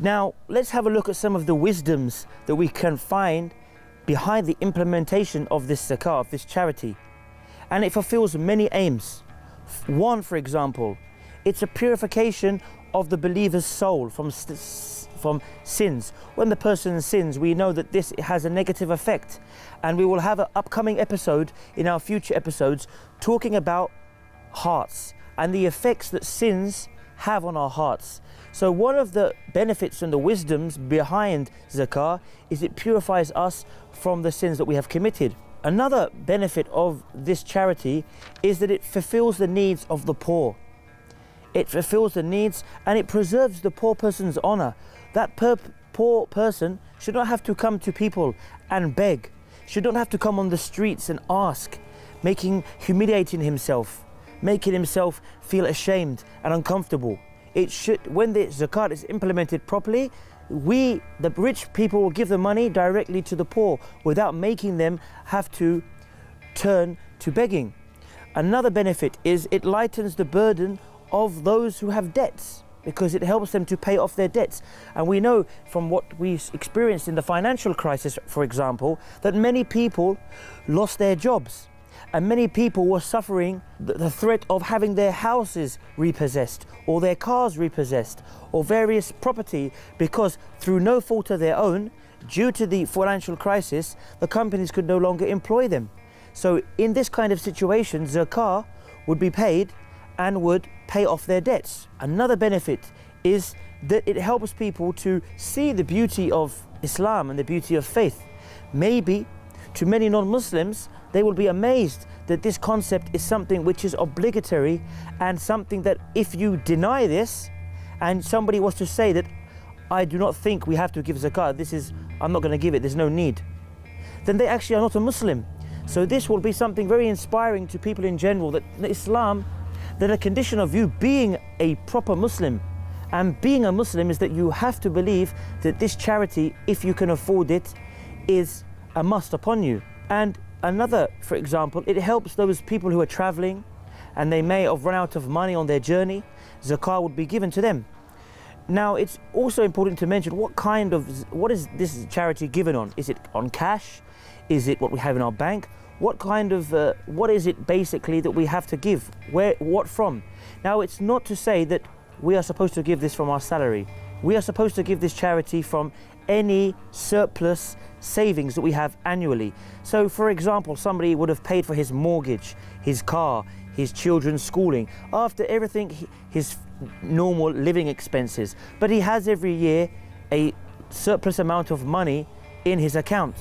Now, let's have a look at some of the wisdoms that we can find behind the implementation of this zakah, of this charity. And it fulfills many aims. One, for example, it's a purification of the believer's soul from sins. When the person sins, we know that this has a negative effect. And we will have an upcoming episode in our future episodes talking about hearts and the effects that sins have on our hearts. So one of the benefits and the wisdoms behind zakah is it purifies us from the sins that we have committed. Another benefit of this charity is that it fulfills the needs of the poor. It fulfills the needs and it preserves the poor person's honor. That poor person should not have to come to people and beg, should not have to come on the streets and ask, humiliating himself, making himself feel ashamed and uncomfortable. It should, when the zakat is implemented properly, the rich people will give the money directly to the poor without making them have to turn to begging. Another benefit is it lightens the burden of those who have debts, because it helps them to pay off their debts. And we know from what we experienced in the financial crisis, for example, that many people lost their jobs. And many people were suffering the threat of having their houses repossessed or their cars repossessed or various property, because through no fault of their own, due to the financial crisis, the companies could no longer employ them. So in this kind of situation, zakah would be paid and would pay off their debts. Another benefit is that it helps people to see the beauty of Islam and the beauty of faith. Maybe to many non-Muslims, they will be amazed that this concept is something which is obligatory and something that if you deny this and somebody was to say that I do not think we have to give zakah, I'm not going to give it, there's no need, then they actually are not a Muslim. So this will be something very inspiring to people in general, that Islam, that a condition of you being a proper Muslim and being a Muslim is that you have to believe that this charity, if you can afford it, is a must upon you. And another, for example, it helps those people who are traveling and they may have run out of money on their journey. Zakah would be given to them. Now, it's also important to mention what is this charity given on? Is it on cash? Is it what we have in our bank? What is it basically that we have to give? What from? Now, it's not to say that we are supposed to give this from our salary. We are supposed to give this charity from any surplus savings that we have annually. So, for example, somebody would have paid for his mortgage, his car, his children's schooling, after everything, his normal living expenses. But he has every year a surplus amount of money in his account.